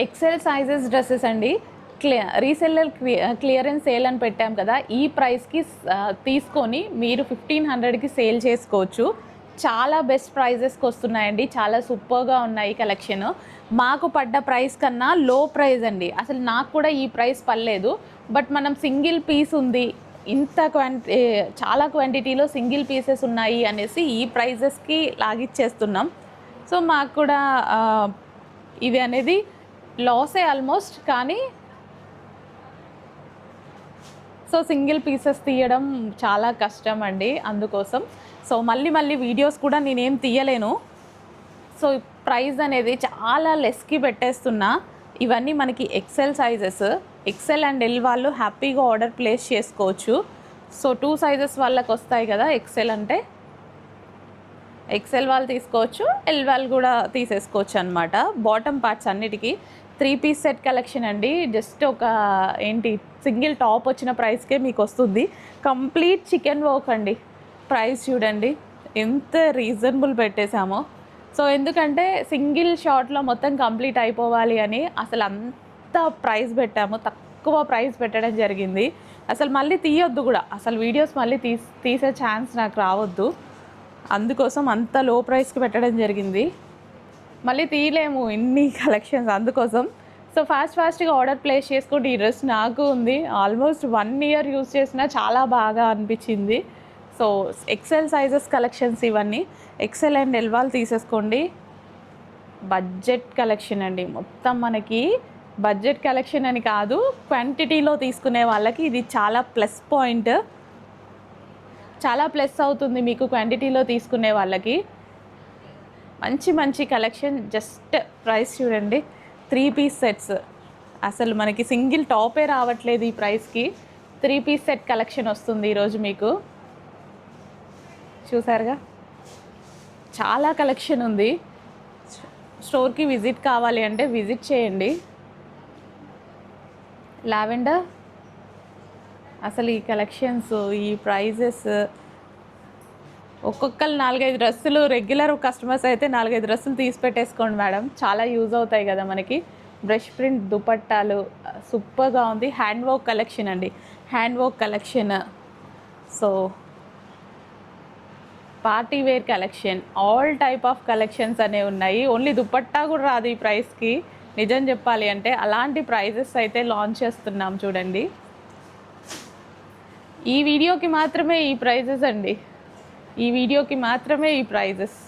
XL sizes dresses అండి. Reseller clearance sale అని పెట్టాం కదా, ఈ ప్రైస్కి తీసుకొని మీరు 1500కి సేల్ చేసుకోవచ్చు. చాలా బెస్ట్ ప్రైజెస్కి వస్తున్నాయండి. చాలా సూపర్గా ఉన్నాయి కలెక్షన్. మాకు పడ్డ ప్రైస్ కన్నా లో ప్రైస్ అండి. అసలు నాకు కూడా ఈ ప్రైస్ పడలేదు. బట్ మనం సింగిల్ పీస్ ఉంది, ఇంత చాలా క్వాంటిటీలో సింగిల్ పీసెస్ ఉన్నాయి అనేసి ఈ ప్రైజెస్కి లాగిచ్చేస్తున్నాం. సో మాకు కూడా ఇది అనేది లాసే ఆల్మోస్ట్. కానీ సో సింగిల్ పీసెస్ తీయడం చాలా కష్టం అండి, అందుకోసం. సో మళ్ళీ వీడియోస్ కూడా నేనేం తీయలేను. సో ప్రైస్ అనేది చాలా లెస్కి పెట్టేస్తున్నా. ఇవన్నీ మనకి XL sizes. XL and L వాళ్ళు హ్యాపీగా ఆర్డర్ ప్లేస్ చేసుకోవచ్చు. సో 2 సైజెస్ వాళ్ళకి వస్తాయి కదా ఎక్సెల్ అంటే. ఎక్సెల్ వాళ్ళు తీసుకోవచ్చు, ఎల్ వాళ్ళు కూడా తీసేసుకోవచ్చు అనమాట. బాటమ్ పార్ట్స్ అన్నిటికీ 3 పీస్ సెట్ కలెక్షన్ అండి. జస్ట్ ఒక సింగిల్ టాప్ వచ్చిన ప్రైస్కే మీకు వస్తుంది. కంప్లీట్ చికెన్ వర్క్ అండి. ప్రైస్ చూడండి ఎంత రీజనబుల్ పెట్టేశామో. సో ఎందుకంటే సింగిల్ షాట్లో మొత్తం కంప్లీట్ అయిపోవాలి అని అసలు అంత ప్రైస్ పెట్టాము. తక్కువ ప్రైస్ పెట్టడం జరిగింది. అసలు మళ్ళీ తీయొద్దు కూడా, అసలు వీడియోస్ మళ్ళీ తీసే ఛాన్స్ నాకు రావద్దు. అందుకోసం అంత లో ప్రైస్కి పెట్టడం జరిగింది. మళ్ళీ తీయలేము ఇన్ని కలెక్షన్స్, అందుకోసం. సో ఫాస్ట్గా ఆర్డర్ ప్లేస్ చేసుకోండి. ఈ డ్రెస్ నాకు ఉంది, ఆల్మోస్ట్ 1 ఇయర్ యూజ్ చేసినా చాలా బాగా అనిపించింది. సో ఎక్సెల్ సైజెస్ కలెక్షన్స్ ఇవన్నీ. ఎక్సెల్ అండ్ ఎల్ వాళ్ళు తీసేసుకోండి. బడ్జెట్ కలెక్షన్ అండి మొత్తం. మనకి బడ్జెట్ కలెక్షన్ అని కాదు, క్వాంటిటీలో తీసుకునే వాళ్ళకి ఇది చాలా ప్లస్ పాయింట్. చాలా ప్లస్ అవుతుంది మీకు క్వాంటిటీలో తీసుకునే వాళ్ళకి. మంచి కలెక్షన్. జస్ట్ ప్రైస్ చూడండి, 3 పీస్ సెట్స్. అసలు మనకి సింగిల్ టాపే రావట్లేదు ఈ ప్రైస్కి. 3 పీస్ సెట్ కలెక్షన్ వస్తుంది ఈరోజు మీకు. చూసారుగా, చాలా కలెక్షన్ ఉంది. స్టోర్కి విజిట్ కావాలి అంటే విజిట్ చేయండి. లావెండర్, అసలు ఈ కలెక్షన్స్, ఈ ప్రైజెస్, ఒక్కొక్కరు 4-5 డ్రెస్సులు, రెగ్యులర్ కస్టమర్స్ అయితే 4-5 డ్రెస్సులు తీసి పెట్టేసుకోండి మేడం, చాలా యూజ్ అవుతాయి కదా మనకి. బ్రష్ ప్రింట్ దుపట్టాలు సూపర్గా ఉంది. హ్యాండ్ వర్క్ కలెక్షన్ అండి, hand work collection. So party wear collection, all type of collections అనేవి ఉన్నాయి. ఓన్లీ దుపట్టా కూడా రాదు ఈ ప్రైస్కి, నిజం చెప్పాలి అంటే. అలాంటి ప్రైజెస్ అయితే లాంచ్ చేస్తున్నాం చూడండి. ఈ వీడియోకి మాత్రమే ఈ ప్రైజెస్ అండి, ఈ వీడియోకి మాత్రమే ఈ ప్రైజెస్.